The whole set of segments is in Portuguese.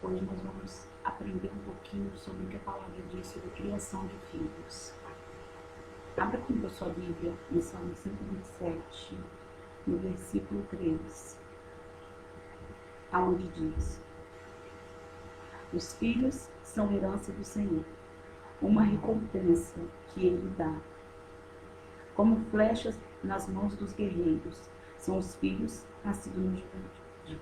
Hoje nós vamos aprender um pouquinho sobre o que a palavra diz sobre a criação de filhos. Abra comigo a sua Bíblia em Salmo 127, no versículo 3, aonde diz: os filhos são herança do Senhor, uma recompensa que Ele dá. Como flechas nas mãos dos guerreiros, são os filhos nascidos no juventude.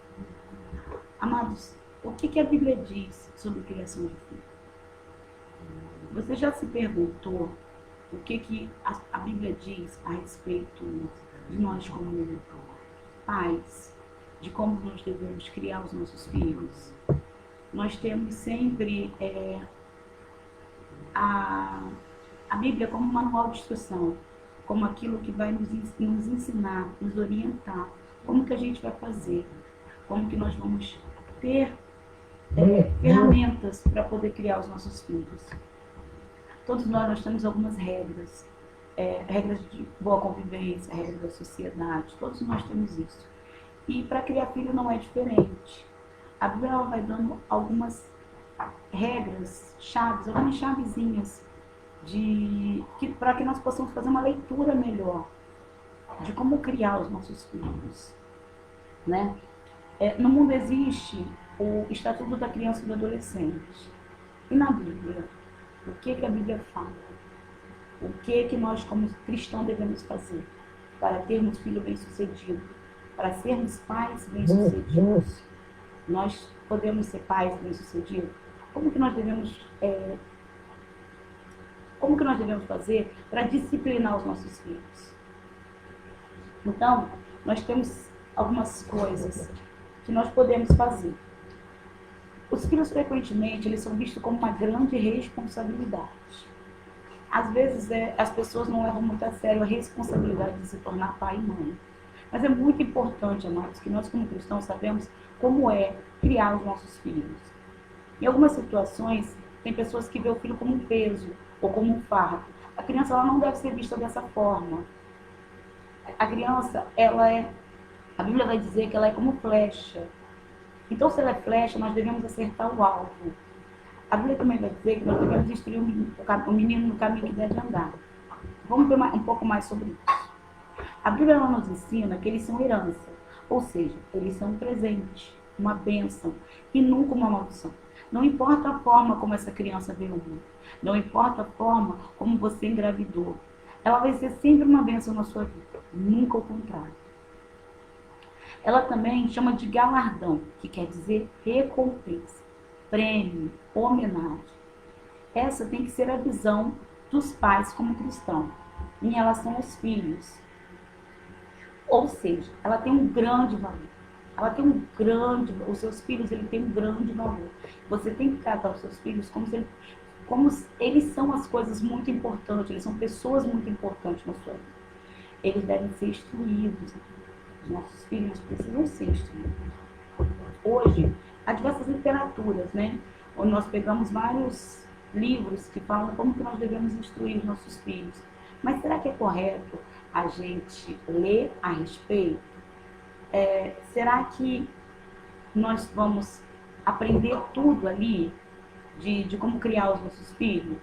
Amados, o que a Bíblia diz sobre a criação de filhos? Você já se perguntou o que a Bíblia diz a respeito de nós como pais, de como nós devemos criar os nossos filhos? Nós temos sempre a Bíblia como um manual de instrução, como aquilo que vai nos ensinar, nos orientar, como que a gente vai fazer, como que nós vamos ter ferramentas para poder criar os nossos filhos. Todos nós temos algumas regras, regras de boa convivência, regras da sociedade, todos nós temos isso. E para criar filho não é diferente. A Bíblia vai dando algumas regras, chaves, algumas chavezinhas para que nós possamos fazer uma leitura melhor de como criar os nossos filhos, né? No mundo existe o Estatuto da Criança e do Adolescente. E na Bíblia, o que a Bíblia fala? O que nós como cristãos devemos fazer para termos filho bem-sucedido, para sermos pais bem-sucedidos? Nós podemos ser pais bem-sucedidos? Como que nós devemos fazer para disciplinar os nossos filhos? Então, nós temos algumas coisas que nós podemos fazer. Os filhos, frequentemente, eles são vistos como uma grande responsabilidade. Às vezes, as pessoas não levam muito a sério a responsabilidade de se tornar pai e mãe. Mas é muito importante, amados, que nós, como cristãos, sabemos como é criar os nossos filhos. Em algumas situações, tem pessoas que veem o filho como um peso ou como um fardo. A criança ela não deve ser vista dessa forma. A criança, a Bíblia vai dizer que ela é como flecha. Então, se ela é flecha, nós devemos acertar o alvo. A Bíblia também vai dizer que nós devemos instruir o menino no caminho que deve andar. Vamos ver um pouco mais sobre isso. A Bíblia nos ensina que eles são herança, ou seja, eles são um presente, uma bênção e nunca uma maldição. Não importa a forma como essa criança veio ao mundo, não importa a forma como você engravidou, ela vai ser sempre uma bênção na sua vida, nunca o contrário. Ela também chama de galardão, que quer dizer recompensa, prêmio, homenagem. Essa tem que ser a visão dos pais como cristãos em relação aos filhos. Ou seja, ela tem um grande valor. Os seus filhos têm um grande valor. Você tem que tratar os seus filhos como eles são as coisas muito importantes, eles são pessoas muito importantes na sua vida. Eles devem ser instruídos. Os nossos filhos precisam ser instruídos. Hoje, há diversas literaturas, né? Onde nós pegamos vários livros que falam como que nós devemos instruir os nossos filhos. Mas será que é correto a gente ler a respeito? Será que nós vamos aprender tudo ali de como criar os nossos filhos?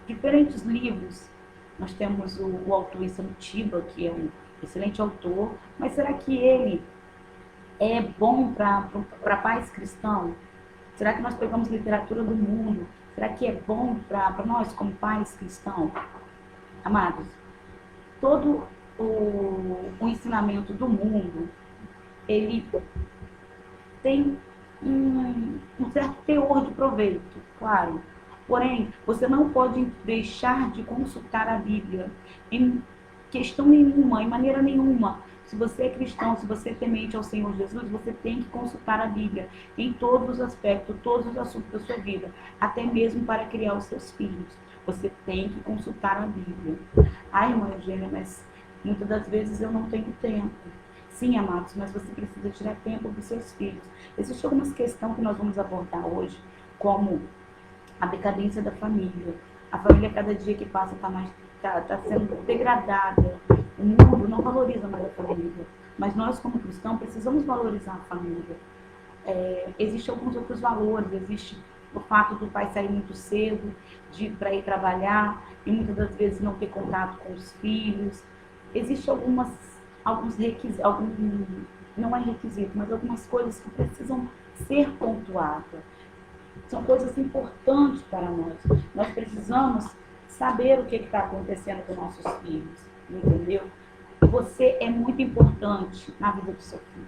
Diferentes livros. Nós temos o autor Tiba, que é um excelente autor, mas será que ele é bom para pais cristãos? Será que nós pegamos literatura do mundo? Será que é bom para nós como pais cristãos? Amados, todo o ensinamento do mundo, ele tem um certo teor de proveito, claro. Porém, você não pode deixar de consultar a Bíblia em questão nenhuma, em maneira nenhuma. Se você é cristão, se você é temente ao Senhor Jesus, você tem que consultar a Bíblia em todos os aspectos, todos os assuntos da sua vida, até mesmo para criar os seus filhos. Você tem que consultar a Bíblia. Ai, irmã Eugênia, mas muitas das vezes eu não tenho tempo. Sim, amados, mas você precisa tirar tempo dos seus filhos. Existem algumas questões que nós vamos abordar hoje, como a decadência da família. A família, cada dia que passa, está sendo degradada. O mundo não valoriza mais a família. Mas nós, como cristãos, precisamos valorizar a família. Existem alguns outros valores, existe o fato do pai sair muito cedo para ir trabalhar e muitas das vezes não ter contato com os filhos. Existem alguns requisitos, não é requisito, mas algumas coisas que precisam ser pontuadas. São coisas importantes para nós. Nós precisamos saber o que está acontecendo com nossos filhos, entendeu? Você é muito importante na vida do seu filho.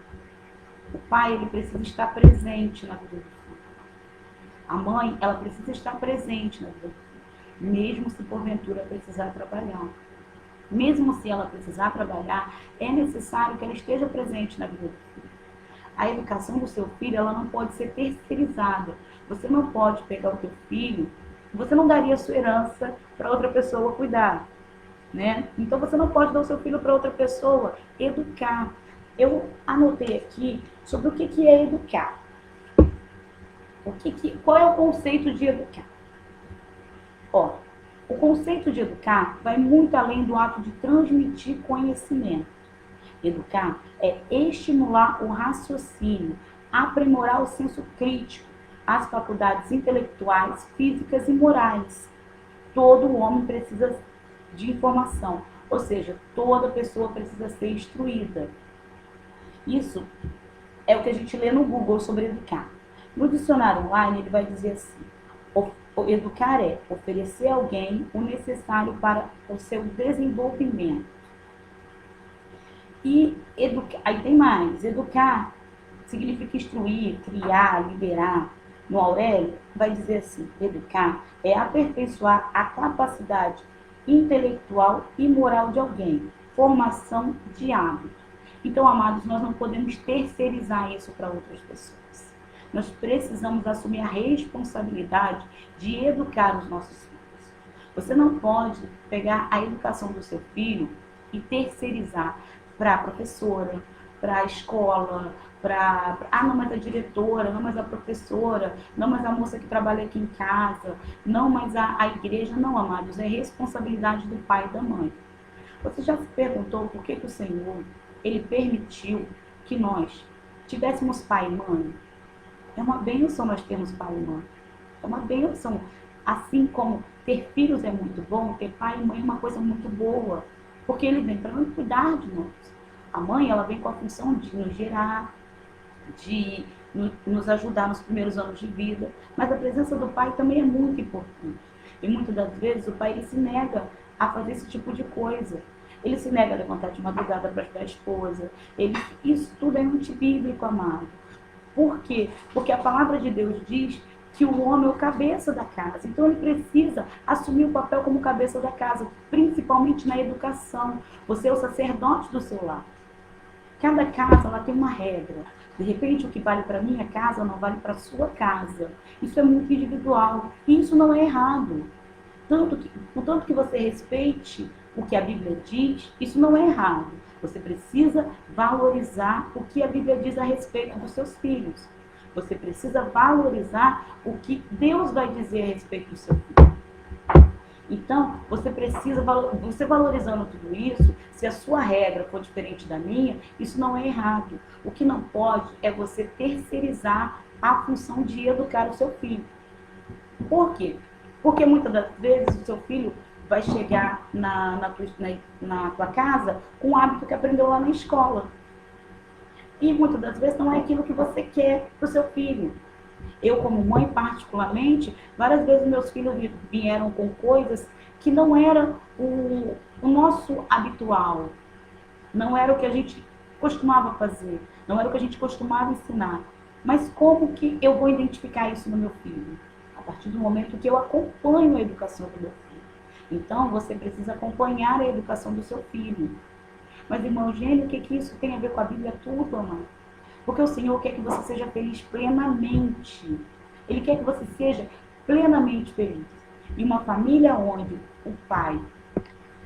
O pai, ele precisa estar presente na vida do filho. A mãe, ela precisa estar presente na vida do filho, mesmo se porventura precisar trabalhar. Mesmo se ela precisar trabalhar, é necessário que ela esteja presente na vida do filho. A educação do seu filho, ela não pode ser terceirizada. Você não pode pegar o teu filho, você não daria a sua herança para outra pessoa cuidar, né? Então você não pode dar o seu filho para outra pessoa educar. Eu anotei aqui sobre o que é educar. Qual é o conceito de educar? Ó, o conceito de educar vai muito além do ato de transmitir conhecimento. Educar é estimular o raciocínio, aprimorar o senso crítico, as faculdades intelectuais, físicas e morais. Todo homem precisa de informação, ou seja, toda pessoa precisa ser instruída. Isso é o que a gente lê no Google sobre educar. No dicionário online, ele vai dizer assim: educar é oferecer a alguém o necessário para o seu desenvolvimento. E aí tem mais: educar significa instruir, criar, liberar. No Aurélio, vai dizer assim: educar é aperfeiçoar a capacidade intelectual e moral de alguém, formação de hábito. Então, amados, nós não podemos terceirizar isso para outras pessoas. Nós precisamos assumir a responsabilidade de educar os nossos filhos. Você não pode pegar a educação do seu filho e terceirizar para a professora, para a escola, não, mas a diretora, não, mas a professora, não, mas a moça que trabalha aqui em casa, não, mas a igreja. Não, amados, é responsabilidade do pai e da mãe. Você já se perguntou por que o Senhor, ele permitiu que nós tivéssemos pai e mãe? É uma bênção nós termos pai e mãe. É uma bênção. Assim como ter filhos é muito bom, ter pai e mãe é uma coisa muito boa. Porque ele vem para cuidar de nós. A mãe, ela vem com a função de nos gerar, de nos ajudar nos primeiros anos de vida. Mas a presença do pai também é muito importante. E muitas das vezes o pai, ele se nega a fazer esse tipo de coisa. Ele se nega a levantar de madrugada para ajudar a esposa. Isso tudo é antibíblico, amado. Por quê? Porque a palavra de Deus diz que o homem é o cabeça da casa. Então ele precisa assumir o papel como cabeça da casa, principalmente na educação. Você é o sacerdote do seu lar. Cada casa, ela tem uma regra. De repente, o que vale para minha casa não vale para a sua casa. Isso é muito individual. E isso não é errado. Contanto que você respeite o que a Bíblia diz, isso não é errado. Você precisa valorizar o que a Bíblia diz a respeito dos seus filhos. Você precisa valorizar o que Deus vai dizer a respeito do seu filho. Então, você valorizando tudo isso, se a sua regra for diferente da minha, isso não é errado. O que não pode é você terceirizar a função de educar o seu filho. Por quê? Porque muitas das vezes o seu filho vai chegar na tua casa com o hábito que aprendeu lá na escola. E muitas das vezes não é aquilo que você quer para o seu filho. Eu, como mãe, particularmente, várias vezes meus filhos vieram com coisas que não era o nosso habitual. Não era o que a gente costumava fazer. Não era o que a gente costumava ensinar. Mas como que eu vou identificar isso no meu filho? A partir do momento que eu acompanho a educação do meu filho. Então, você precisa acompanhar a educação do seu filho. Mas, irmão Eugênio, o que isso tem a ver com a Bíblia? Tudo, amado. Porque o Senhor quer que você seja feliz plenamente. Ele quer que você seja plenamente feliz. E uma família onde o pai,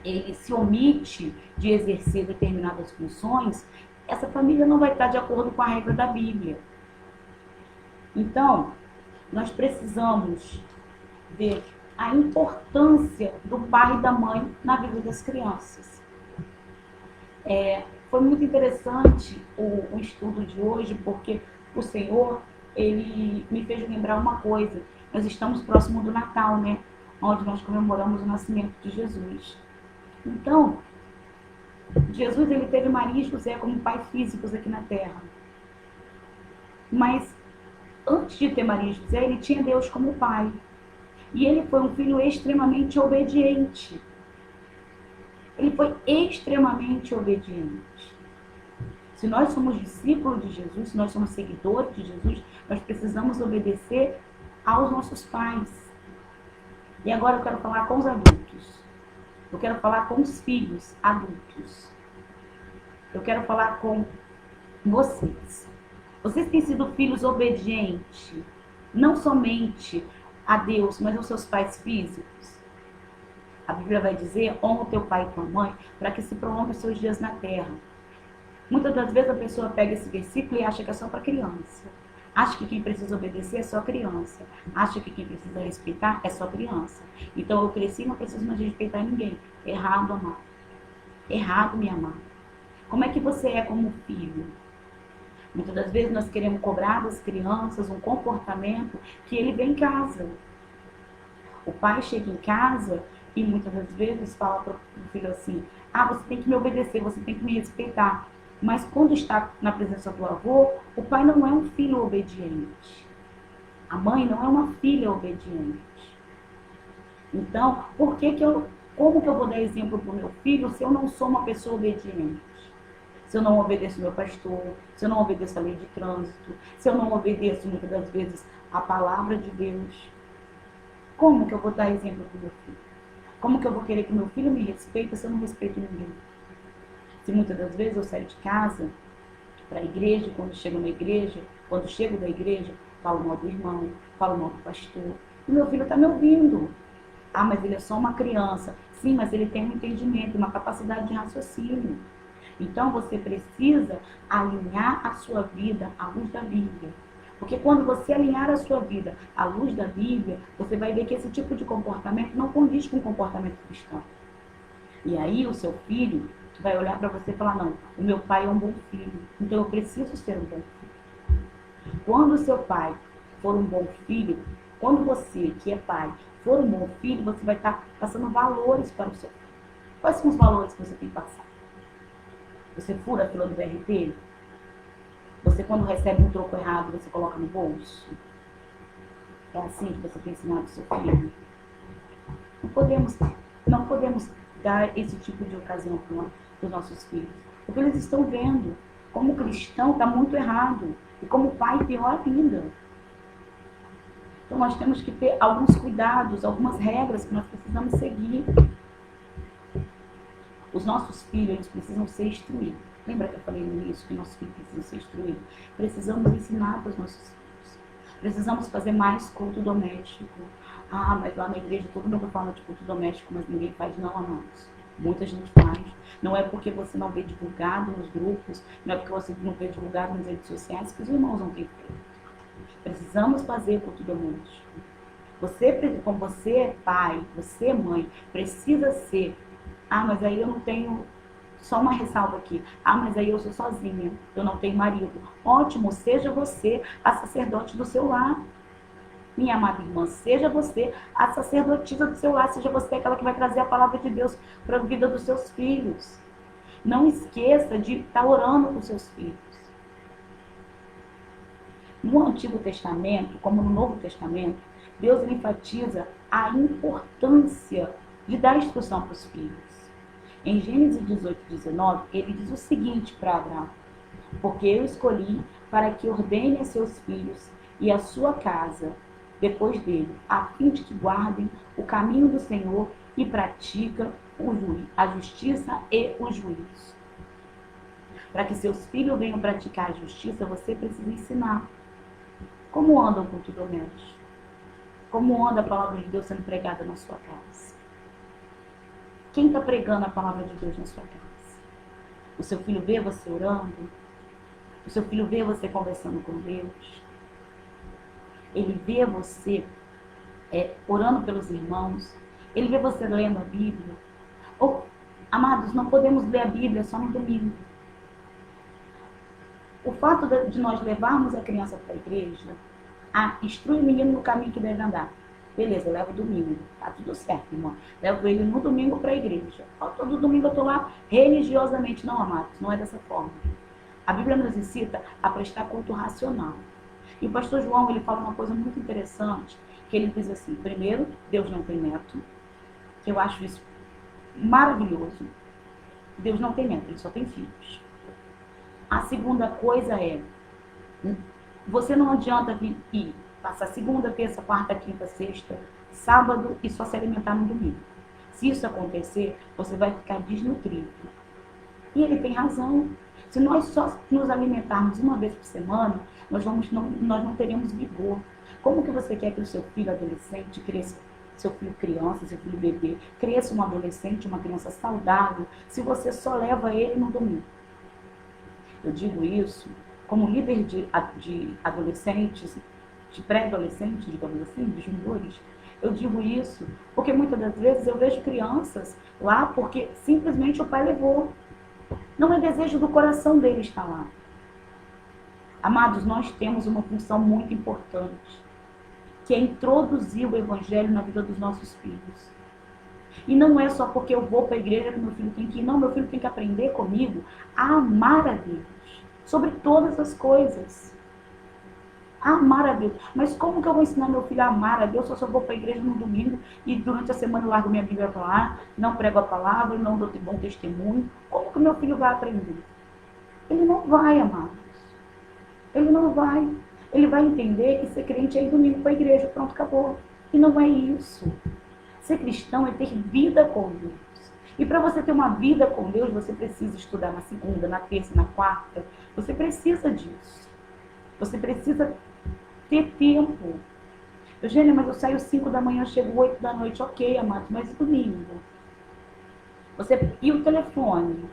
ele se omite de exercer determinadas funções, essa família não vai estar de acordo com a regra da Bíblia. Então, nós precisamos ver a importância do pai e da mãe na vida das crianças. Foi muito interessante o estudo de hoje, porque o Senhor, ele me fez lembrar uma coisa. Nós estamos próximo do Natal, né? Onde nós comemoramos o nascimento de Jesus. Então, Jesus, ele teve Maria e José como pais físicos aqui na Terra. Mas, antes de ter Maria e José, ele tinha Deus como pai. E ele foi um filho extremamente obediente. Ele foi extremamente obediente. Se nós somos discípulos de Jesus, se nós somos seguidores de Jesus, nós precisamos obedecer aos nossos pais. E agora eu quero falar com os adultos. Eu quero falar com os filhos adultos. Eu quero falar com vocês. Vocês têm sido filhos obedientes, não somente a Deus, mas aos seus pais físicos. A Bíblia vai dizer, honra o teu pai e tua mãe, para que se prolongue os seus dias na terra. Muitas das vezes a pessoa pega esse versículo e acha que é só para criança. Acha que quem precisa obedecer é só criança. Acha que quem precisa respeitar é só criança. Então eu cresci e não preciso mais respeitar ninguém. Errado, amado. Errado, minha amada. Como é que você é como filho? Muitas das vezes nós queremos cobrar das crianças um comportamento que ele vê em casa. O pai chega em casa e muitas das vezes fala para o filho assim, você tem que me obedecer, você tem que me respeitar. Mas quando está na presença do avô, o pai não é um filho obediente. A mãe não é uma filha obediente. Então, como que eu vou dar exemplo para o meu filho se eu não sou uma pessoa obediente? Se eu não obedeço meu pastor, se eu não obedeço a lei de trânsito, se eu não obedeço muitas das vezes a palavra de Deus, como que eu vou dar exemplo para o meu filho? Como que eu vou querer que meu filho me respeite se eu não respeito ninguém? Se muitas das vezes eu saio de casa para a igreja, quando chego da igreja, falo mal do irmão, falo mal do pastor, e meu filho está me ouvindo. Mas ele é só uma criança. Sim, mas ele tem um entendimento, uma capacidade de raciocínio. Então você precisa alinhar a sua vida à luz da Bíblia. Porque quando você alinhar a sua vida à luz da Bíblia, você vai ver que esse tipo de comportamento não condiz com o comportamento cristão. E aí o seu filho vai olhar para você e falar, não, o meu pai é um bom filho, então eu preciso ser um bom filho. Quando o seu pai for um bom filho, quando você, que é pai, for um bom filho, você vai estar passando valores para o seu filho. Quais são os valores que você tem que passar? Você fura a fila do BRT? Você, quando recebe um troco errado, você coloca no bolso? É assim que você tem ensinado o seu filho? Não podemos dar esse tipo de ocasião para os nossos filhos. Porque eles estão vendo como cristão está muito errado. E como pai, pior ainda. Então nós temos que ter alguns cuidados, algumas regras que nós precisamos seguir. Os nossos filhos, eles precisam ser instruídos. Lembra que eu falei no início que nossos filhos precisam ser instruídos? Precisamos ensinar para os nossos filhos. Precisamos fazer mais culto doméstico. Mas lá na igreja todo mundo fala de culto doméstico, mas ninguém faz, não, amados. Muita gente faz. Não é porque você não vê divulgado nos grupos, não é porque você não vê divulgado nas redes sociais que os irmãos não têm feito. Precisamos fazer culto doméstico. Como você é pai, você é mãe, precisa ser. Mas aí eu não tenho, só uma ressalva aqui. Mas aí eu sou sozinha, eu não tenho marido. Ótimo, seja você a sacerdote do seu lar. Minha amada irmã, seja você a sacerdotisa do seu lar, seja você aquela que vai trazer a palavra de Deus para a vida dos seus filhos. Não esqueça de estar orando com os seus filhos. No Antigo Testamento, como no Novo Testamento, Deus enfatiza a importância de dar instrução para os filhos. Em Gênesis 18, 19, ele diz o seguinte para Abraão: porque eu escolhi para que ordene a seus filhos e a sua casa depois dele, a fim de que guardem o caminho do Senhor e praticam a justiça e o juízo. Para que seus filhos venham praticar a justiça, você precisa ensinar. Como anda o culto doméstico? Como anda a palavra de Deus sendo pregada na sua casa? Quem está pregando a palavra de Deus na sua casa? O seu filho vê você orando? O seu filho vê você conversando com Deus? Ele vê você orando pelos irmãos? Ele vê você lendo a Bíblia? Amados, não podemos ler a Bíblia só no domingo. O fato de nós levarmos a criança para a igreja, instrui o menino no caminho que deve andar. Beleza, eu levo domingo, tá tudo certo, irmão. Levo ele no domingo para a igreja. Todo domingo eu estou lá religiosamente. Não, amados, não é dessa forma. A Bíblia nos incita a prestar culto racional. E o pastor João, ele fala uma coisa muito interessante, que ele diz assim: primeiro, Deus não tem neto, que eu acho isso maravilhoso. Deus não tem neto, ele só tem filhos. A segunda coisa é, você não adianta vir e passar segunda, terça, quarta, quinta, sexta, sábado e só se alimentar no domingo. Se isso acontecer, você vai ficar desnutrido. E ele tem razão. Se nós só nos alimentarmos uma vez por semana, nós não teremos vigor. Como que você quer que o seu filho adolescente cresça, seu filho criança, seu filho bebê, cresça um adolescente, uma criança saudável, se você só leva ele no domingo? Eu digo isso como líder de adolescentes, de pré-adolescentes, digamos assim, de juniores. Eu digo isso porque muitas das vezes eu vejo crianças lá porque simplesmente o pai levou. Não é desejo do coração dele estar lá. Amados, nós temos uma função muito importante, que é introduzir o Evangelho na vida dos nossos filhos. E não é só porque eu vou para a igreja que meu filho tem que ir. Não, meu filho tem que aprender comigo a amar a Deus, sobre todas as coisas. A amar a Deus. Mas como que eu vou ensinar meu filho a amar a Deus se eu só vou para a igreja no domingo e durante a semana eu largo minha Bíblia para lá, não prego a palavra, não dou bom testemunho? Como que meu filho vai aprender? Ele não vai, amados. Ele não vai. Ele vai entender que ser crente é ir domingo para a igreja, pronto, acabou. E não é isso. Ser cristão é ter vida com Deus. E para você ter uma vida com Deus, você precisa estudar na segunda, na terça, na quarta. Você precisa disso. Você precisa ter tempo. Eugênia, mas eu saio 5 da manhã, chego 8 da noite. Ok, amado, mas e domingo? E o telefone?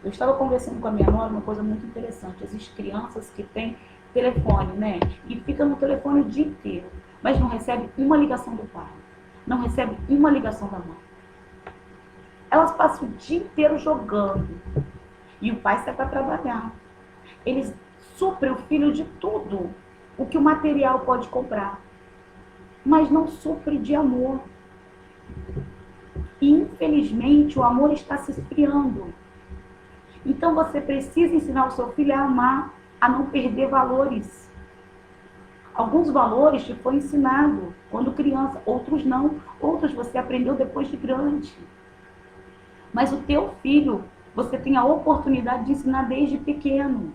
Eu estava conversando com a minha nora uma coisa muito interessante. Existem crianças que têm telefone, né? E fica no telefone o dia inteiro, mas não recebe uma ligação do pai. Não recebe uma ligação da mãe. Elas passam o dia inteiro jogando. E o pai sai para trabalhar. Eles suprem o filho de tudo o que o material pode comprar, mas não supre de amor. E infelizmente o amor está se esfriando. Então você precisa ensinar o seu filho a amar, a não perder valores. Alguns valores te foi ensinado quando criança, outros não. Outros você aprendeu depois de grande. Mas o teu filho, você tem a oportunidade de ensinar desde pequeno.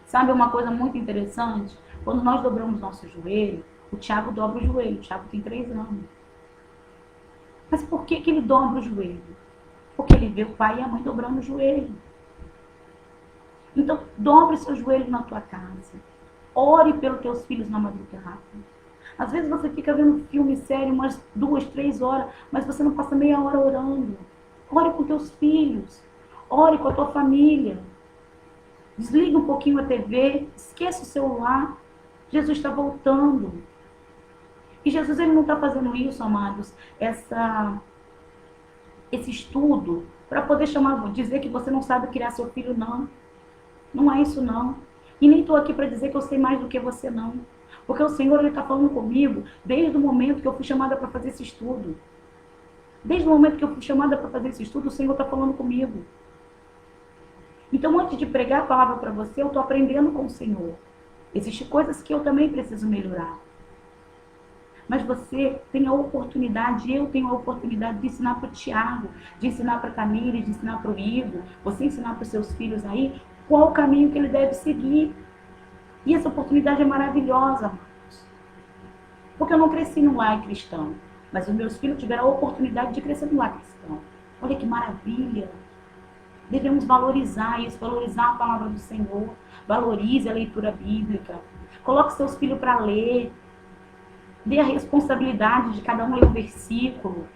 Sabe uma coisa muito interessante? Quando nós dobramos nosso joelho, o Tiago dobra o joelho. O Tiago tem 3 anos. Mas por que ele dobra o joelho? Porque ele vê o pai e a mãe dobrando o joelho. Então, dobre seu joelho na tua casa. Ore pelos teus filhos na madrugada. Às vezes você fica vendo filme sério umas 2, 3 horas, mas você não passa meia hora orando. Ore com teus filhos. Ore com a tua família. Desliga um pouquinho a TV. Esqueça o celular. Jesus está voltando. E Jesus ele não está fazendo isso, amados, esse estudo para poder dizer que você não sabe criar seu filho, não. Não é isso, não. E nem estou aqui para dizer que eu sei mais do que você, não. Porque o Senhor está falando comigo desde o momento que eu fui chamada para fazer esse estudo. Desde o momento que eu fui chamada para fazer esse estudo, o Senhor está falando comigo. Então, antes de pregar a palavra para você, eu estou aprendendo com o Senhor. Existem coisas que eu também preciso melhorar. Mas você tem a oportunidade, eu tenho a oportunidade de ensinar para o Tiago, de ensinar para a Camila, de ensinar para o Igor, você ensinar para os seus filhos aí qual o caminho que ele deve seguir. E essa oportunidade é maravilhosa, amados. Porque eu não cresci no lar cristão, mas os meus filhos tiveram a oportunidade de crescer no lar cristão. Olha que maravilha. Devemos valorizar isso, valorizar a palavra do Senhor. Valorize a leitura bíblica. Coloque seus filhos para ler. Dê a responsabilidade de cada um ler um versículo.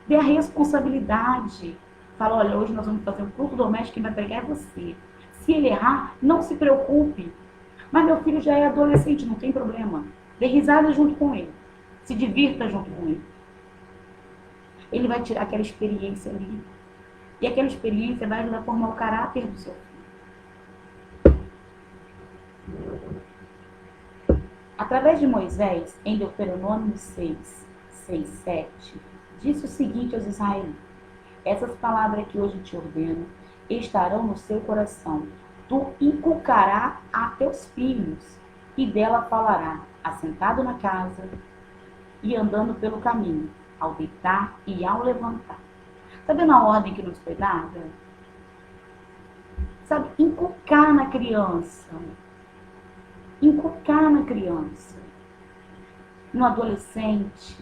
Dê a responsabilidade. Fala, olha, hoje nós vamos fazer um culto doméstico, quem vai pregar é você. Se ele errar, não se preocupe. Mas meu filho já é adolescente, não tem problema. Dê risada junto com ele. Se divirta junto com ele. Ele vai tirar aquela experiência ali. E aquela experiência vai ajudar a formar o caráter do seu filho. Através de Moisés, em Deuteronômio 6, 6, 7, disse o seguinte aos israelitas: essas palavras que hoje te ordeno estarão no seu coração. Tu inculcarás a teus filhos, e dela falará, assentado na casa e andando pelo caminho, ao deitar e ao levantar. Está vendo a ordem que nos foi dada? Sabe, inculcar na criança. Inculcar na criança. No adolescente.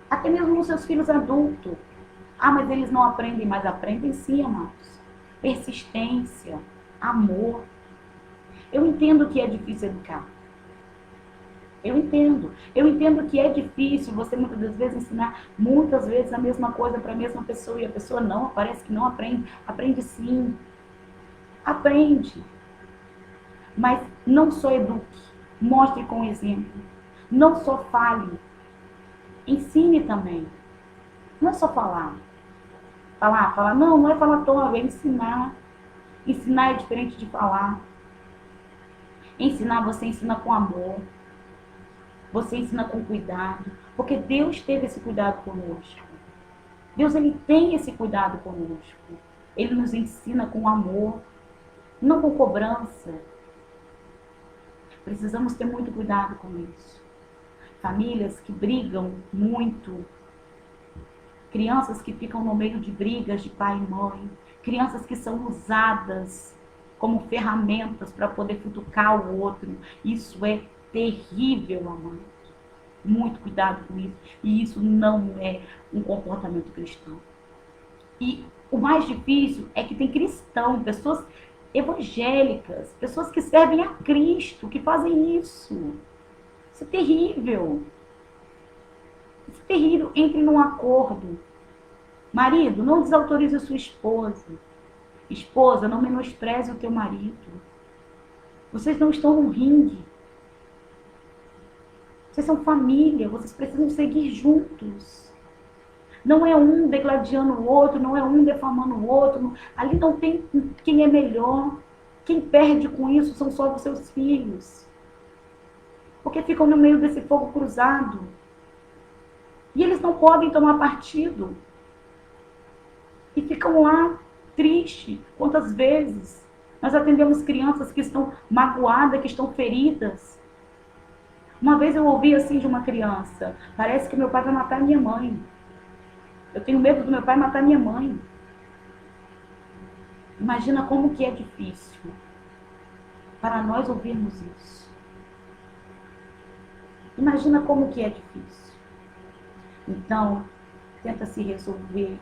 Até mesmo nos seus filhos adultos. Ah, mas eles não aprendem, mas aprendem sim, amados. Persistência, amor. Eu entendo que é difícil educar. Eu entendo. Eu entendo que é difícil você muitas das vezes ensinar muitas vezes a mesma coisa para a mesma pessoa e a pessoa não, parece que não aprende. Aprende sim. Aprende. Mas não só eduque. Mostre com exemplo. Não só fale. Ensine também. Não é só falar. Falar. Não, não é falatório, é ensinar. Ensinar é diferente de falar. Ensinar, você ensina com amor. Você ensina com cuidado. Porque Deus teve esse cuidado conosco. Deus, Ele tem esse cuidado conosco. Ele nos ensina com amor. Não com cobrança. Precisamos ter muito cuidado com isso. Famílias que brigam muito. Crianças que ficam no meio de brigas de pai e mãe. Crianças que são usadas como ferramentas para poder futucar o outro. Isso é terrível, amado. Muito cuidado com isso. E isso não é um comportamento cristão. E o mais difícil é que tem cristão, pessoas evangélicas, pessoas que servem a Cristo, que fazem isso. Isso é terrível. Isso é terrível. Entre num acordo. Marido, não desautorize a sua esposa. Esposa, não menospreze o teu marido. Vocês não estão no ringue. Vocês são família, vocês precisam seguir juntos. Não é um degladiando o outro, não é um defamando o outro. Ali não tem quem é melhor. Quem perde com isso são só os seus filhos. Porque ficam no meio desse fogo cruzado. E eles não podem tomar partido. E ficam lá, tristes. Quantas vezes nós atendemos crianças que estão magoadas, que estão feridas. Uma vez eu ouvi assim de uma criança: parece que meu pai vai matar minha mãe. Eu tenho medo do meu pai matar minha mãe. Imagina como que é difícil para nós ouvirmos isso. Imagina como que é difícil. Então, tenta se resolver.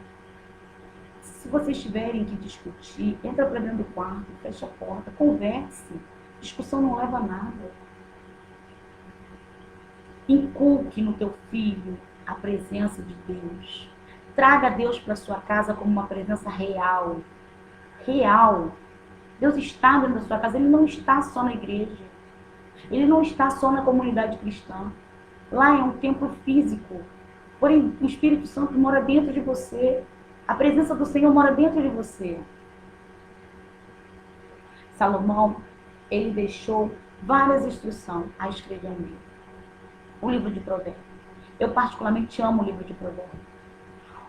Se vocês tiverem que discutir, entra para dentro do quarto, fecha a porta, converse. Discussão não leva a nada. Inculque no teu filho a presença de Deus. Traga Deus para sua casa como uma presença real. Real. Deus está dentro da sua casa. Ele não está só na igreja. Ele não está só na comunidade cristã. Lá é um templo físico. Porém, o Espírito Santo mora dentro de você. A presença do Senhor mora dentro de você. Salomão, ele deixou várias instruções a escrever um livro. O livro de Provérbios. Eu particularmente amo o livro de Provérbios.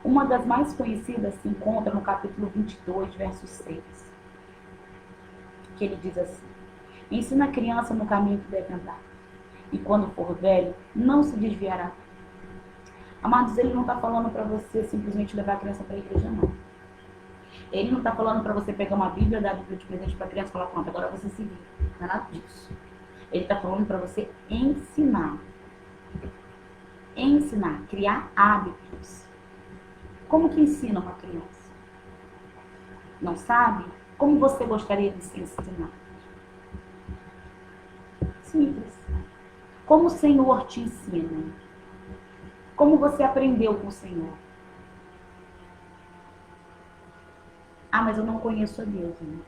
Uma das mais conhecidas se encontra no capítulo 22, verso 6. Que ele diz assim: ensina a criança no caminho que deve andar, e quando for velho, não se desviará. Amados, ele não está falando para você simplesmente levar a criança para a igreja, não. Ele não está falando para você pegar uma Bíblia, dar a Bíblia de presente para a criança e falar: pronto, agora você se vira. Não é nada disso. Ele está falando para você ensinar. Ensinar, criar hábitos. Como que ensina uma criança? Não sabe? Como você gostaria de ser ensinado? Simples. Como o Senhor te ensina? Como você aprendeu com o Senhor? Ah, mas eu não conheço a Deus, né?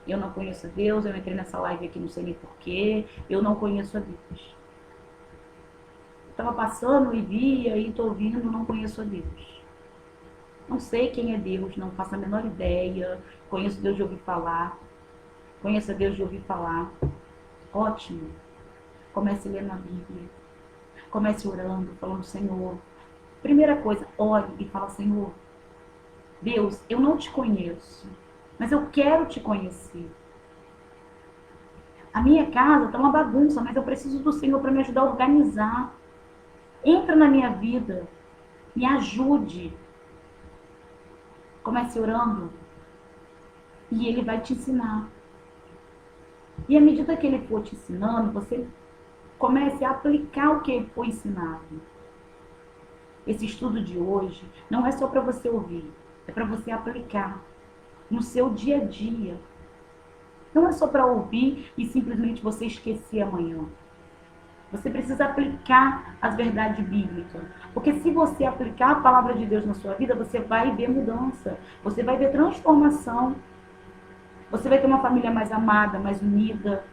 Eu não conheço a Deus, eu entrei nessa live aqui, não sei nem porquê, eu não conheço a Deus. Estava passando e via, e estou ouvindo, não conheço a Deus. Não sei quem é Deus, não faço a menor ideia. Conheço Deus de ouvir falar. Conheço a Deus de ouvir falar. Ótimo. Comece a ler na Bíblia. Comece orando, falando, Senhor. Primeira coisa, ore e fala, Senhor, Deus, eu não te conheço, mas eu quero te conhecer. A minha casa está uma bagunça, mas eu preciso do Senhor para me ajudar a organizar. Entra na minha vida, me ajude. Comece orando e Ele vai te ensinar. E à medida que Ele for te ensinando, você comece a aplicar o que foi ensinado. Esse estudo de hoje não é só para você ouvir, é para você aplicar no seu dia a dia. Não é só para ouvir e simplesmente você esquecer amanhã. Você precisa aplicar as verdades bíblicas. Porque se você aplicar a palavra de Deus na sua vida, você vai ver mudança. Você vai ver transformação. Você vai ter uma família mais amada, mais unida.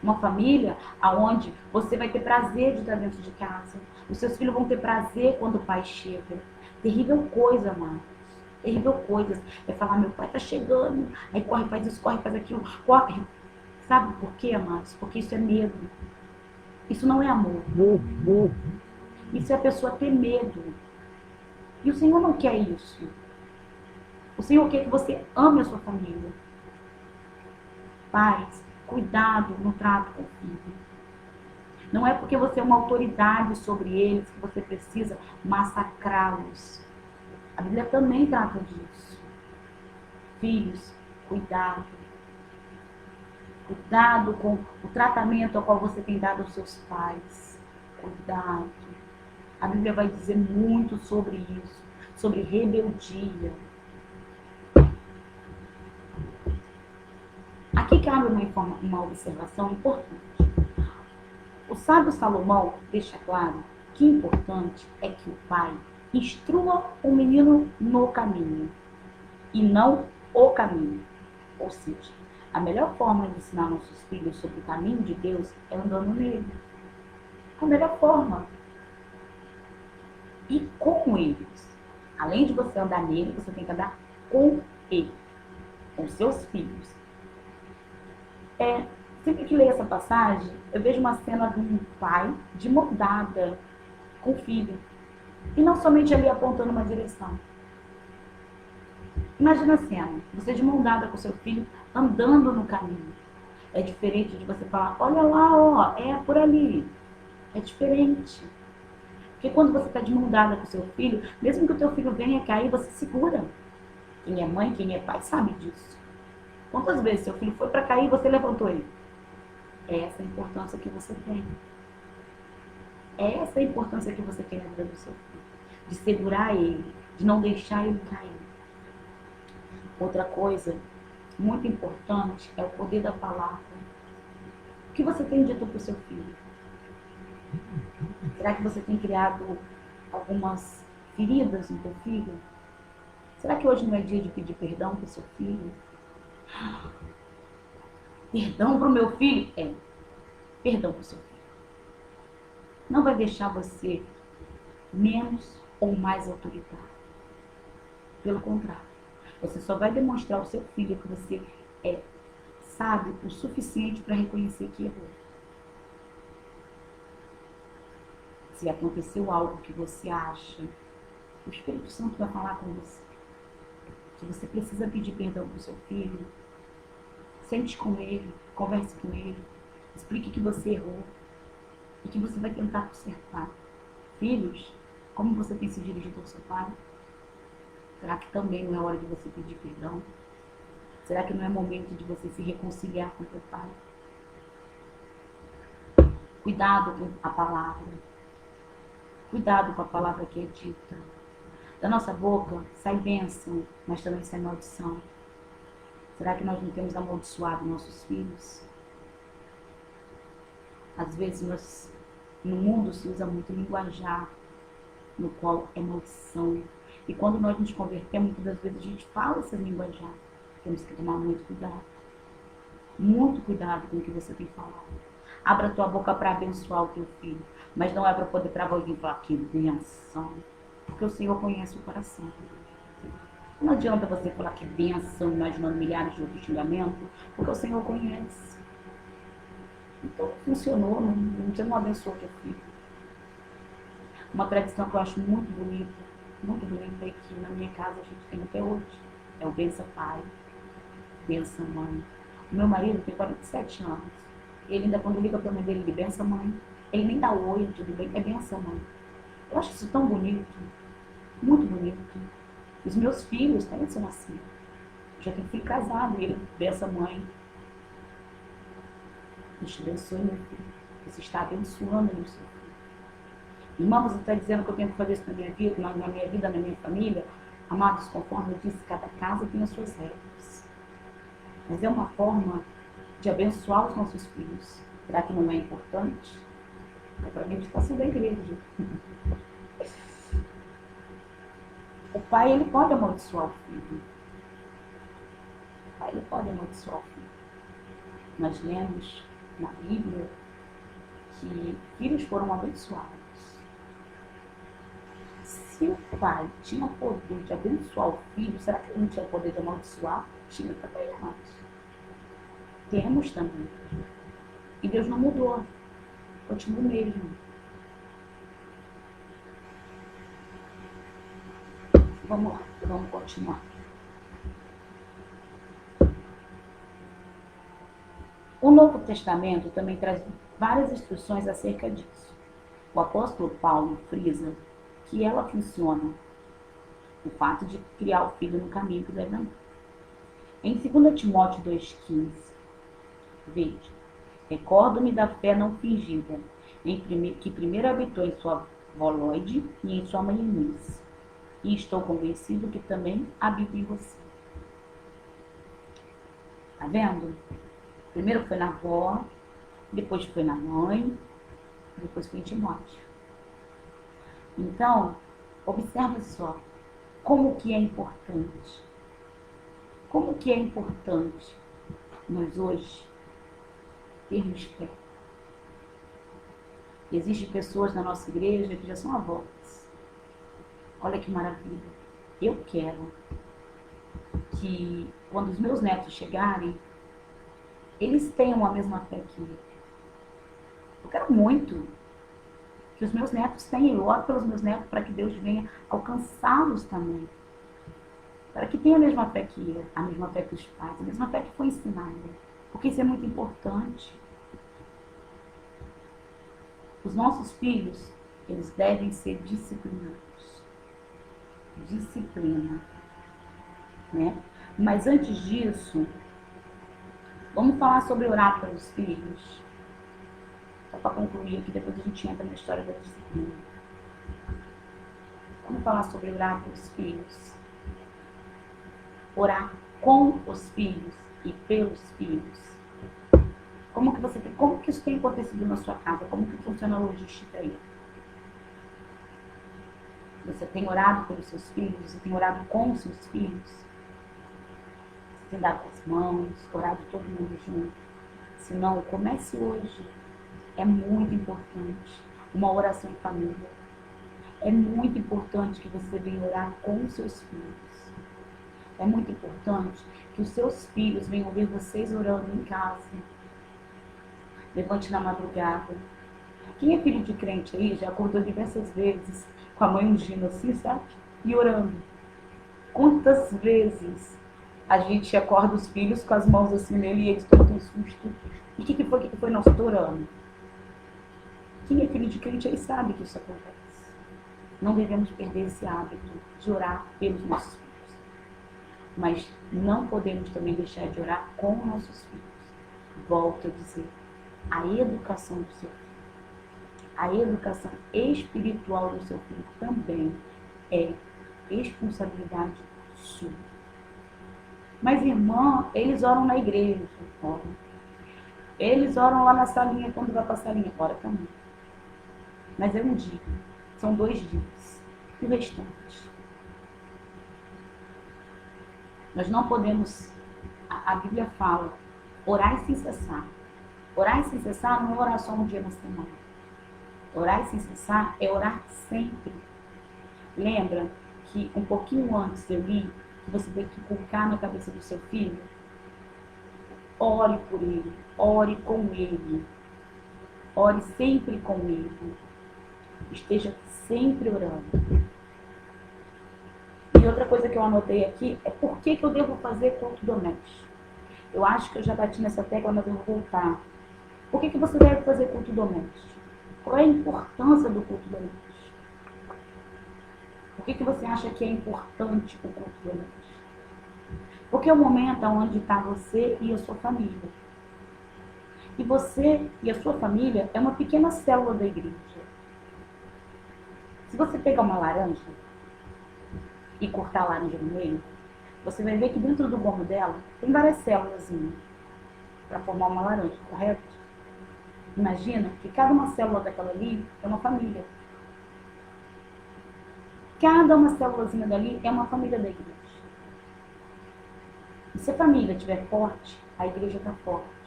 Uma família onde você vai ter prazer de estar dentro de casa. Os seus filhos vão ter prazer quando o pai chega. Terrível coisa, amados. Terrível coisa. É falar, meu pai está chegando. Aí corre, faz isso, corre, faz aquilo. Corre. Sabe por quê, amados? Porque isso é medo. Isso não é amor. Isso é a pessoa ter medo. E o Senhor não quer isso. O Senhor quer que você ame a sua família. Pais, cuidado no trato com o filho. Não é porque você é uma autoridade sobre eles que você precisa massacrá-los. A Bíblia também trata disso. Filhos, cuidado. Cuidado com o tratamento ao qual você tem dado aos seus pais. Cuidado. A Bíblia vai dizer muito sobre isso. Sobre rebeldia. Aqui cabe uma observação importante. O sábio Salomão deixa claro que importante é que o pai instrua o menino no caminho e não o caminho. Ou seja, a melhor forma de ensinar nossos filhos sobre o caminho de Deus é andando nele. A melhor forma. E com eles. Além de você andar nele, você tem que andar com ele. Com seus filhos. Sempre que leio essa passagem, eu vejo uma cena de um pai de mão dada com o filho. E não somente ali apontando uma direção. Imagina a cena, você de mão dada com seu filho, andando no caminho. É diferente de você falar, olha lá, ó, é por ali. É diferente. Porque quando você está de mão dada com seu filho, mesmo que o teu filho venha cair, você segura. Quem é mãe, quem é pai, sabe disso. Quantas vezes seu filho foi para cair e você levantou ele? É essa a importância que você tem. É essa a importância que você tem na vida do seu filho. De segurar ele, de não deixar ele cair. Outra coisa muito importante é o poder da palavra. O que você tem dito para o seu filho? Será que você tem criado algumas feridas no teu filho? Será que hoje não é dia de pedir perdão para o seu filho? Perdão para o meu filho? É. Perdão para o seu filho. Não vai deixar você menos ou mais autoritário. Pelo contrário. Você só vai demonstrar ao seu filho que você é sábio o suficiente para reconhecer que errou. Se aconteceu algo que você acha, o Espírito Santo vai falar com você. Que você precisa pedir perdão para o seu filho. Sente com ele, converse com ele, explique que você errou e que você vai tentar consertar. Filhos, como você tem se dirigido ao seu pai? Será que também não é hora de você pedir perdão? Será que não é momento de você se reconciliar com seu pai? Cuidado com a palavra. Cuidado com a palavra que é dita. Da nossa boca sai bênção, mas também sai maldição. Será que nós não temos amaldiçoado nossos filhos? Às vezes no mundo se usa muito linguajar, no qual é maldição. E quando nós nos convertemos, muitas das vezes a gente fala essas linguajar. Temos que tomar muito cuidado. Muito cuidado com o que você tem falado. Abra a tua boca para abençoar o teu filho. Mas não é para poder travar alguém e falar que benção. Porque o Senhor conhece o coração. Não adianta você falar que benção, imaginando milhares de outros xingamentos, porque o Senhor conhece. Então funcionou, você não abençoou teu filho. Uma tradição que eu acho muito bonita e que na minha casa a gente tem até hoje, é o bença pai, bença mãe. O meu marido tem 47 anos. Ele ainda quando liga para a mãe dele, ele bença mãe. Ele nem dá oi, tudo bem, é bença mãe. Eu acho isso tão bonito, muito bonito. Os meus filhos também são assim. Já tenho filho casado e ele bença mãe. Deus te abençoe, meu filho. Você está abençoando o seu filho. Irmã, você está dizendo que eu tenho que fazer isso na minha vida, na minha família? Amados, conforme eu disse, cada casa tem as suas regras. Mas é uma forma de abençoar os nossos filhos. Será que não é importante? É para a meditação da igreja. O pai, ele pode amaldiçoar o filho. O pai, ele pode amaldiçoar o filho. Nós lemos na Bíblia que filhos foram abençoados. Se o pai tinha o poder de abençoar o filho, será que ele não tinha o poder de amaldiçoar? Tinha também, amados. Temos também. E Deus não mudou. Continua o mesmo. Vamos lá, vamos continuar. O Novo Testamento também traz várias instruções acerca disso. O apóstolo Paulo frisa que ela funciona, o fato de criar o filho no caminho que deve andar. Em 2 Timóteo 2,15, veja, recordo-me da fé não fingida, que primeiro habitou em sua voloide e em sua manhãnice, e estou convencido que também habita em você. Tá vendo? Primeiro foi na avó, depois foi na mãe, depois foi em Timóteo. Então, observa só, como que é importante. Como que é importante nós hoje termos fé. Existem pessoas na nossa igreja que já são avós. Olha que maravilha. Eu quero que quando os meus netos chegarem, eles tenham a mesma fé que eu. Eu quero muito que os meus netos tenham, eu oro pelos meus netos para que Deus venha alcançá-los também. Para que tenham a mesma fé que eu, a mesma fé que os pais, a mesma fé que foi ensinada. Porque isso é muito importante. Os nossos filhos, eles devem ser disciplinados. Disciplina. Né? Mas antes disso, vamos falar sobre orar pelos filhos. Só para concluir aqui, depois a gente entra na história da disciplina. Vamos falar sobre orar pelos filhos. Orar com os filhos e pelos filhos. Como que isso tem acontecido na sua casa? Como que funciona a logística aí? Você tem orado pelos seus filhos? Você tem orado com os seus filhos? Você tem dado as mãos, orado todo mundo junto? Se não, comece hoje. É muito importante. Uma oração em família. É muito importante que você venha orar com os seus filhos. É muito importante que os seus filhos venham ver vocês orando em casa. Levante na madrugada. Quem é filho de crente aí já acordou diversas vezes com a mãe ungindo assim, sabe? E orando. Quantas vezes a gente acorda os filhos com as mãos assim nele e eles tomam um susto? E o que foi? Não, estou orando. Quem é filho de crente aí sabe que isso acontece. Não devemos perder esse hábito de orar pelos nossos filhos. Mas não podemos também deixar de orar com nossos filhos. Volto a dizer, a educação do seu filho, a educação espiritual do seu filho também é responsabilidade sua. Mas, irmã, eles oram na igreja, oram. Eles oram lá na salinha quando vai para a salinha, ora também. Mas é um dia, são 2 dias, e o restante. Nós não podemos, a Bíblia fala, orar sem cessar. Orar sem cessar não é orar só um dia na semana. Orar sem cessar é orar sempre. Lembra que um pouquinho antes eu li que você tem que colocar na cabeça do seu filho? Ore por ele, ore com ele. ore sempre comigo. Esteja sempre orando. E outra coisa que eu anotei aqui é por que eu devo fazer culto doméstico. Eu acho que eu já bati nessa tecla, mas eu vou voltar. Por que você deve fazer culto doméstico? Qual é a importância do culto doméstico? Por que você acha que é importante o culto doméstico? Porque é o momento onde está você e a sua família. E você e a sua família é uma pequena célula da igreja. Se você pegar uma laranja e cortar a laranja no meio, você vai ver que dentro do gomo dela tem várias células para formar uma laranja, correto? Imagina que cada uma célula daquela ali é uma família. Cada uma célulazinha dali é uma família da igreja. E se a família estiver forte, a igreja está forte.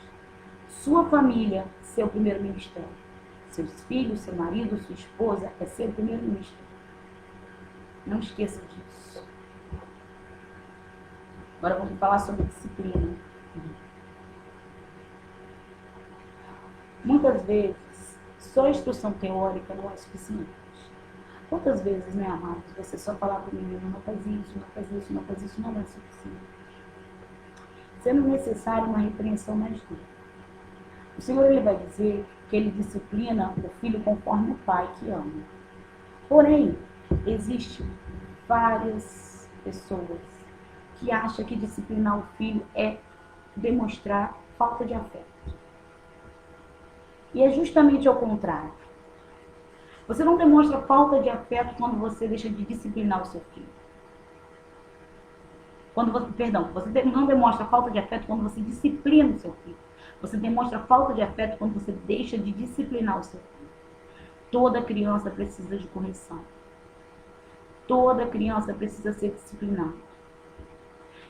Sua família, seu primeiro ministério. Seus filhos, seu marido, sua esposa, é seu primeiro ministério. Não esqueça disso. Agora vamos falar sobre disciplina. Muitas vezes, só instrução teórica não é suficiente. Quantas vezes, né, amados, você só falar para o menino, não faz isso, não faz isso, não faz isso, não é suficiente. Sendo necessário uma repreensão mais dura. O Senhor, ele vai dizer que ele disciplina o filho conforme o pai que ama. Porém, existem várias pessoas que acham que disciplinar o filho é demonstrar falta de afeto. E é justamente ao contrário. Você não demonstra falta de afeto quando você deixa de disciplinar o seu filho. Você não demonstra falta de afeto quando você disciplina o seu filho. Você demonstra falta de afeto quando você deixa de disciplinar o seu filho. Toda criança precisa de correção. Toda criança precisa ser disciplinada.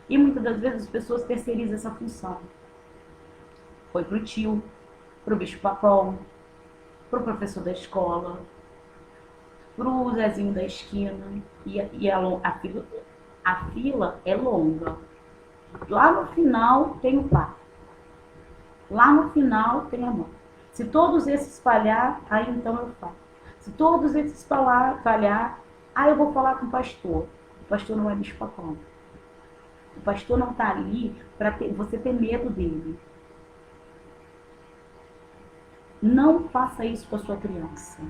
E muitas das vezes as pessoas terceirizam essa função. Foi para o tio, para o bicho-papão, para o professor da escola, para o Zezinho da esquina. A fila é longa. Lá no final tem o pai. Lá no final tem a mãe. Se todos esses falhar, aí então eu falo. Se todos esses falhar, aí eu vou falar com o pastor. O pastor não é bicho-papão. O pastor não está ali para você ter medo dele. Não faça isso com a sua criança.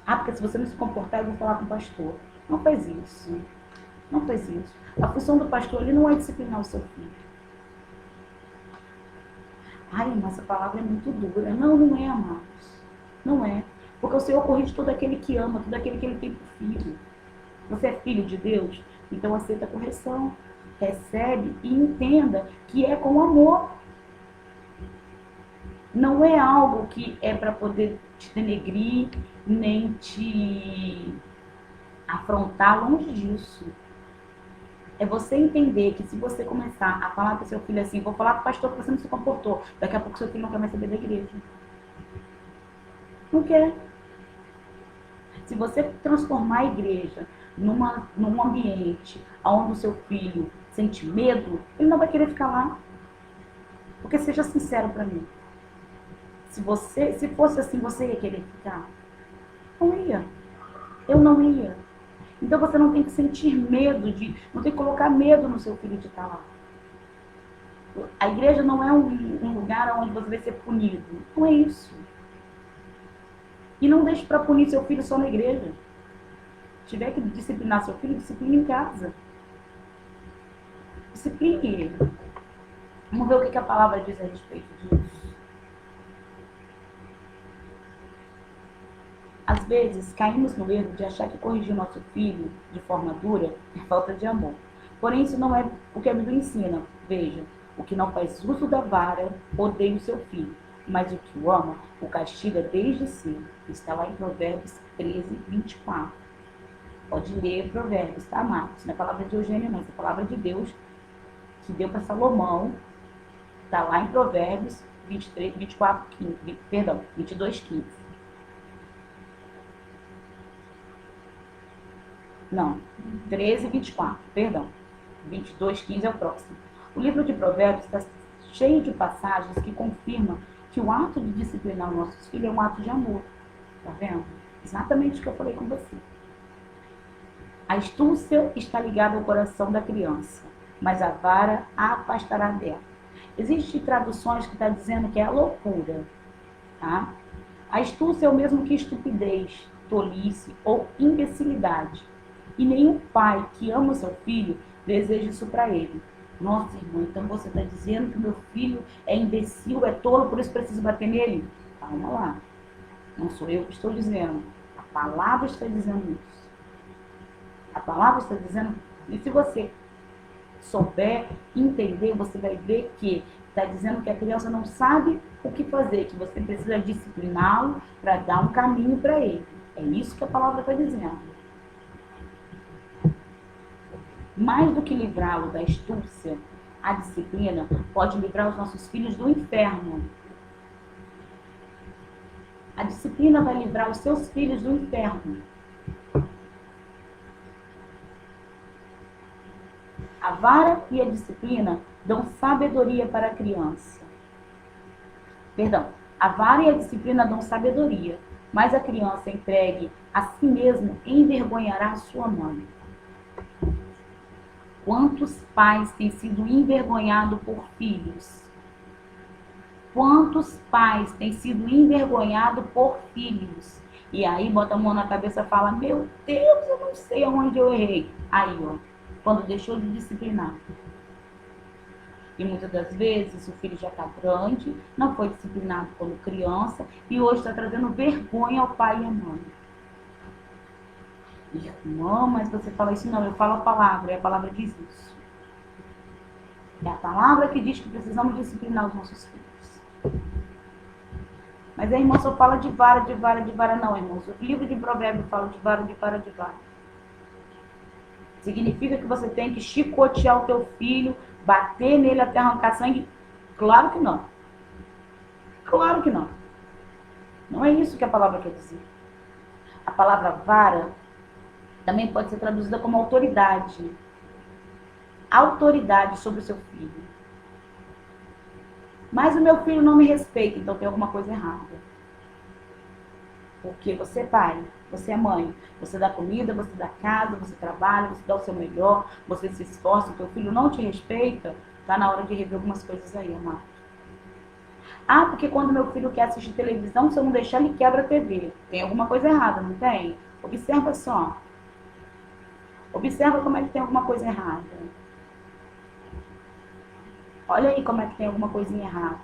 Porque se você não se comportar, eu vou falar com o pastor. Não faz isso. Não faz isso. A função do pastor ali não é disciplinar o seu filho. Mas essa palavra é muito dura. Não, não é, amados. Não é. Porque o Senhor corrige todo aquele que ama, todo aquele que ele tem por filho. Você é filho de Deus? Então aceita a correção. Recebe e entenda que é com amor. Não é algo que é para poder te denegrir, nem te afrontar, longe disso. É você entender que se você começar a falar para o seu filho assim, vou falar para o pastor que você não se comportou, daqui a pouco seu filho não quer mais saber da igreja. Não quer. Se você transformar a igreja num ambiente onde o seu filho sente medo, ele não vai querer ficar lá. Porque seja sincero para mim. Se fosse assim, você ia querer ficar? Não ia. Eu não ia. Então você não tem que sentir medo não tem que colocar medo no seu filho de estar lá. A igreja não é um lugar onde você vai ser punido. Não é isso. E não deixe para punir seu filho só na igreja. Se tiver que disciplinar seu filho, discipline em casa. Discipline ele. Vamos ver o que a palavra diz a respeito disso. Às vezes, caímos no erro de achar que corrigir nosso filho de forma dura é falta de amor. Porém, isso não é o que a Bíblia ensina. Veja, o que não faz uso da vara, odeia o seu filho. Mas o que o ama, o castiga desde cedo. Está lá em Provérbios 13, 24. Pode ler Provérbios, tá, amados? Não é palavra de Eugênio, não. É a palavra de Deus, que deu para Salomão. Está lá em Provérbios 22, 15. Não, 13, 24, perdão. 22, 15 é o próximo. O livro de Provérbios está cheio de passagens que confirmam que que o ato de disciplinar os nossos filhos é um ato de amor. Tá vendo? Exatamente o que eu falei com você. A astúcia está ligada ao coração da criança, mas a vara a afastará dela. Existem traduções que estão dizendo que é a loucura. Tá? A astúcia é o mesmo que estupidez, tolice ou imbecilidade. E nenhum pai que ama o seu filho deseja isso para ele. Nossa, irmã, então você está dizendo que meu filho é imbecil, é tolo, por isso preciso bater nele? Calma lá. Não sou eu que estou dizendo. A palavra está dizendo isso. A palavra está dizendo, e se você souber entender, você vai ver que está dizendo que a criança não sabe o que fazer, que você precisa discipliná-lo para dar um caminho para ele. É isso que a palavra está dizendo. Mais do que livrá-lo da astúcia, a disciplina pode livrar os nossos filhos do inferno. A disciplina vai livrar os seus filhos do inferno. A vara e a disciplina dão sabedoria para a criança. Perdão, a vara e a disciplina dão sabedoria, mas a criança entregue a si mesma envergonhará a sua mãe. Quantos pais têm sido envergonhados por filhos? Quantos pais têm sido envergonhados por filhos? E aí bota a mão na cabeça e fala, meu Deus, eu não sei onde eu errei. Aí, ó, quando deixou de disciplinar. E muitas das vezes o filho já está grande, não foi disciplinado quando criança e hoje está trazendo vergonha ao pai e à mãe. Irmã, mas você fala isso? Não, eu falo a palavra, e a palavra diz isso. É a palavra que diz que precisamos disciplinar os nossos filhos. Mas a irmã só fala de vara, de vara, de vara. Não, irmãos. O livro de Provérbios fala de vara, de vara, de vara. Significa que você tem que chicotear o teu filho, bater nele até arrancar sangue? Claro que não. Claro que não. Não é isso que a palavra quer dizer. A palavra vara também pode ser traduzida como autoridade. Autoridade sobre o seu filho. Mas o meu filho não me respeita, então tem alguma coisa errada. Porque você é pai, você é mãe, você dá comida, você dá casa, você trabalha, você dá o seu melhor, você se esforça, o teu filho não te respeita, tá na hora de rever algumas coisas aí, amado. Ah, porque quando meu filho quer assistir televisão, se eu não deixar, ele quebra a TV. Tem alguma coisa errada, não tem? Observa só. Observa como é que tem alguma coisa errada. Olha aí como é que tem alguma coisinha errada.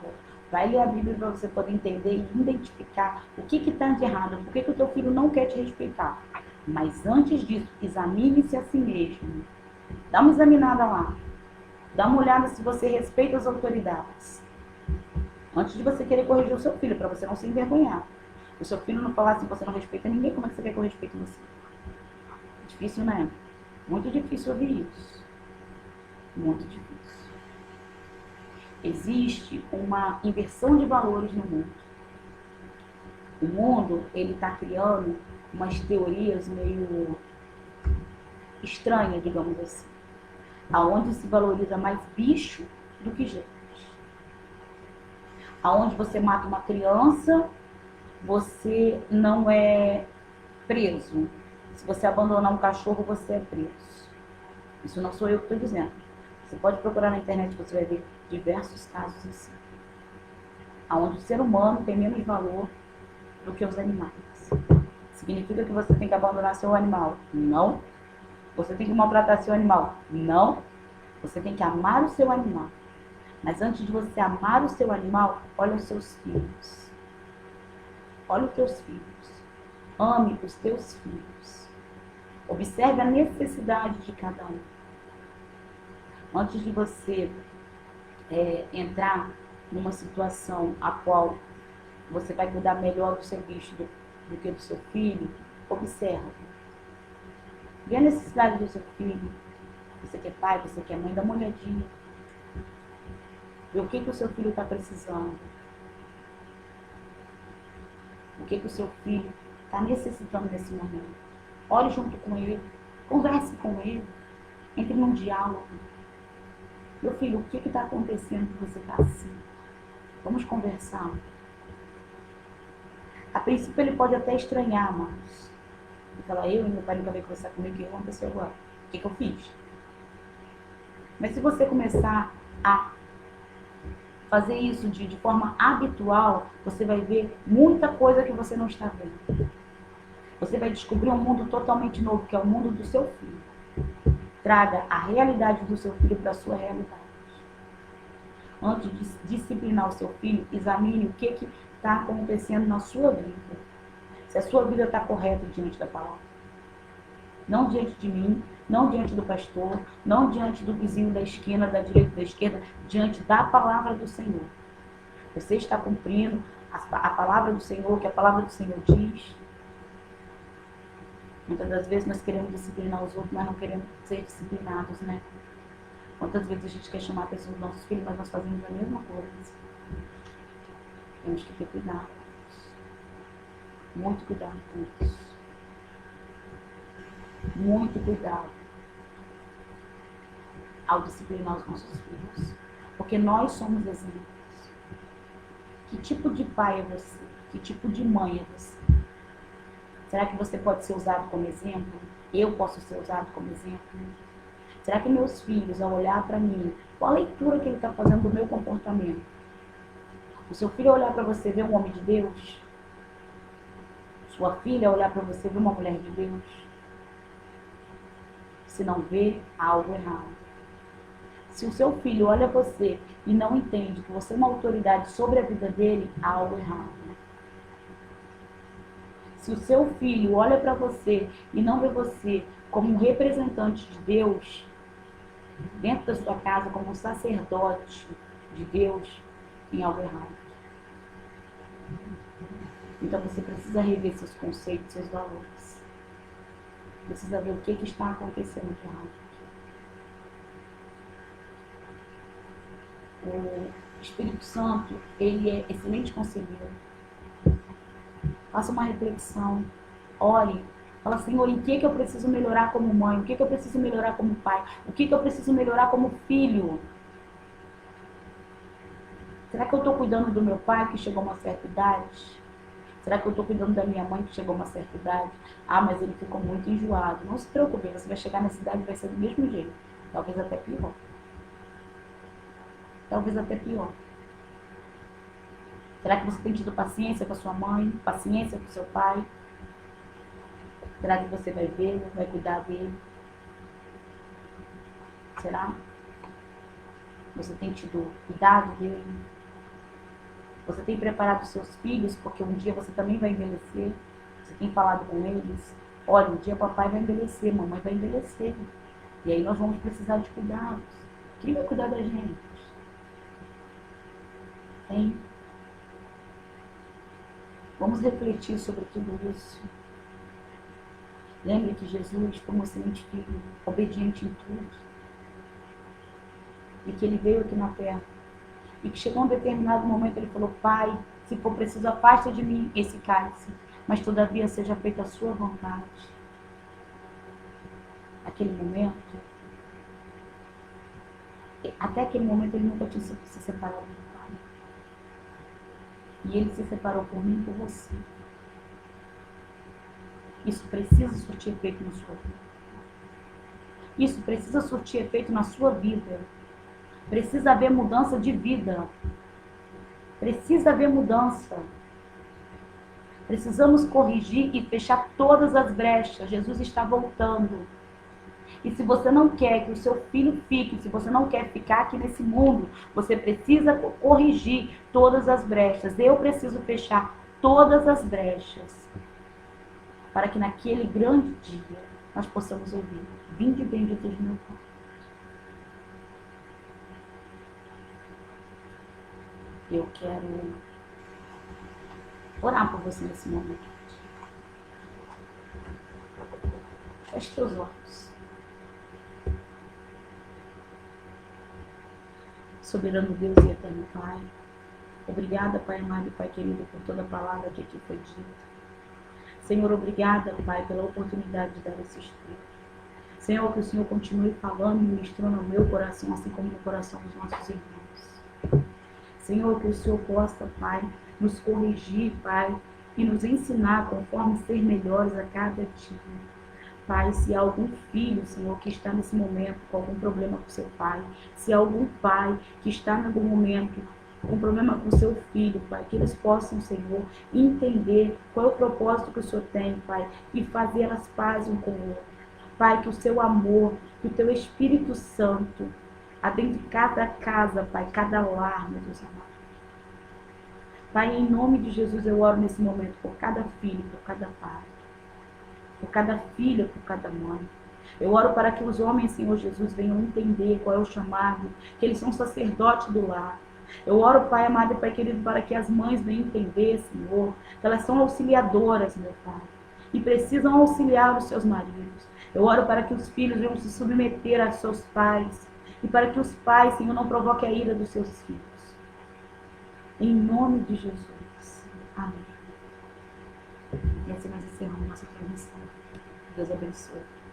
Vai ler a Bíblia para você poder entender e identificar o que está de errado, por que o teu filho não quer te respeitar. Mas antes disso, examine-se a si mesmo. Dá uma examinada lá. Dá uma olhada se você respeita as autoridades. Antes de você querer corrigir o seu filho, para você não se envergonhar. O seu filho não falar assim, você não respeita ninguém, como é que você quer que eu respeite você? Difícil, né? Muito difícil ouvir isso. Muito difícil. Existe uma inversão de valores no mundo. O mundo, ele está criando umas teorias meio estranhas, digamos assim. Aonde se valoriza mais bicho do que gente. Aonde você mata uma criança, você não é preso. Se você abandonar um cachorro, você é preso. Isso não sou eu que estou dizendo. Você pode procurar na internet, você vai ver diversos casos assim. Onde o ser humano tem menos valor do que os animais. Significa que você tem que abandonar seu animal? Não. Você tem que maltratar seu animal? Não. Você tem que amar o seu animal. Mas antes de você amar o seu animal, olha os seus filhos. Olha os teus filhos. Ame os teus filhos. Observe a necessidade de cada um. Antes de você entrar numa situação a qual você vai cuidar melhor do seu bicho do que do seu filho, observe. Vê a necessidade do seu filho. Você que é pai, você que é mãe, dá uma olhadinha. Vê o que o seu filho está precisando. O que o seu filho está necessitando nesse momento. Ore junto com ele. Converse com ele. Entre num diálogo. Meu filho, o que está acontecendo que você está assim? Vamos conversar. A princípio ele pode até estranhar, mas ele fala, eu e meu pai nunca veio conversar comigo, o que aconteceu agora? O que eu fiz? Mas se você começar a fazer isso de forma habitual, você vai ver muita coisa que você não está vendo. Você vai descobrir um mundo totalmente novo, que é o mundo do seu filho. Traga a realidade do seu filho para a sua realidade. Antes de disciplinar o seu filho, examine o que está acontecendo na sua vida. Se a sua vida está correta diante da palavra. Não diante de mim, não diante do pastor, não diante do vizinho da esquina, da direita, da esquerda, diante da palavra do Senhor. Você está cumprindo a palavra do Senhor, que a palavra do Senhor diz. Muitas das vezes nós queremos disciplinar os outros, mas não queremos ser disciplinados, né? Quantas vezes a gente quer chamar a atenção dos nossos filhos, mas nós fazemos a mesma coisa. Temos que ter cuidado. Muito cuidado com isso. Muito cuidado ao disciplinar os nossos filhos. Porque nós somos exemplos. Que tipo de pai é você? Que tipo de mãe é você? Será que você pode ser usado como exemplo? Eu posso ser usado como exemplo? Será que meus filhos, ao olhar para mim, qual a leitura que ele está fazendo do meu comportamento? O seu filho olhar para você ver um homem de Deus? Sua filha olhar para você ver uma mulher de Deus? Se não vê, há algo errado. Se o seu filho olha você e não entende que você é uma autoridade sobre a vida dele, há algo errado. Se o seu filho olha para você e não vê você como um representante de Deus, dentro da sua casa, como um sacerdote de Deus, tem algo errado. Então você precisa rever seus conceitos, seus valores. Precisa ver o que está acontecendo de errado. O Espírito Santo, ele é excelente conselheiro. Faça uma reflexão, ore, fala, Senhor, em que eu preciso melhorar como mãe? O que eu preciso melhorar como pai? O que eu preciso melhorar como filho? Será que eu estou cuidando do meu pai que chegou a uma certa idade? Será que eu estou cuidando da minha mãe que chegou a uma certa idade? Ah, mas ele ficou muito enjoado. Não se preocupe, você vai chegar nessa idade e vai ser do mesmo jeito. Talvez até pior. Talvez até pior. Será que você tem tido paciência com a sua mãe? Paciência com o seu pai? Será que você vai ver, vai cuidar dele? Será? Você tem tido cuidado dele? Você tem preparado os seus filhos, porque um dia você também vai envelhecer? Você tem falado com eles? Olha, um dia papai vai envelhecer, mamãe vai envelhecer. E aí nós vamos precisar de cuidados. Quem vai cuidar da gente? Hein? Vamos refletir sobre tudo isso. Lembre que Jesus foi um excelente filho, obediente em tudo. E que ele veio aqui na terra. E que chegou um determinado momento, ele falou, Pai, se for preciso, afasta de mim esse cálice, mas todavia seja feita a sua vontade. Naquele momento, até aquele momento ele nunca tinha se separado do Pai. E ele se separou por mim e por você. Isso precisa surtir efeito na sua vida. Isso precisa surtir efeito na sua vida. Precisa haver mudança de vida. Precisa haver mudança. Precisamos corrigir e fechar todas as brechas. Jesus está voltando. E se você não quer que o seu filho fique, se você não quer ficar aqui nesse mundo, você precisa corrigir todas as brechas. Eu preciso fechar todas as brechas. Para que naquele grande dia nós possamos ouvir: vinde bendito de meu Pai. Eu quero orar por você nesse momento. Feche seus olhos. Soberano Deus e eterno Pai, obrigada, Pai amado e Pai querido, por toda a palavra que aqui foi dita. Senhor, obrigada, Pai, pela oportunidade de dar esse estudo. Senhor, que o Senhor continue falando e ministrando no meu coração, assim como no coração dos nossos irmãos. Senhor, que o Senhor possa, Pai, nos corrigir, Pai, e nos ensinar conforme ser melhores a cada dia. Pai, se há algum filho, Senhor, que está nesse momento com algum problema com seu pai, se há algum pai que está em algum momento com problema com seu filho, Pai, que eles possam, Senhor, entender qual é o propósito que o Senhor tem, Pai, e fazer as pazes um com o outro. Pai, que o seu amor, que o teu Espírito Santo adentre cada casa, Pai, cada lar, meu Deus amado. Pai, em nome de Jesus eu oro nesse momento por cada filho, por cada pai, por cada filha, por cada mãe. Eu oro para que os homens, Senhor Jesus, venham entender qual é o chamado, que eles são sacerdotes do lar. Eu oro, Pai amado e Pai querido, para que as mães venham entender, Senhor, que elas são auxiliadoras, meu Pai, e precisam auxiliar os seus maridos. Eu oro para que os filhos venham se submeter aos seus pais, e para que os pais, Senhor, não provoquem a ira dos seus filhos. Em nome de Jesus. Amém. E assim nós encerramos nossa transmissão. Deus abençoe.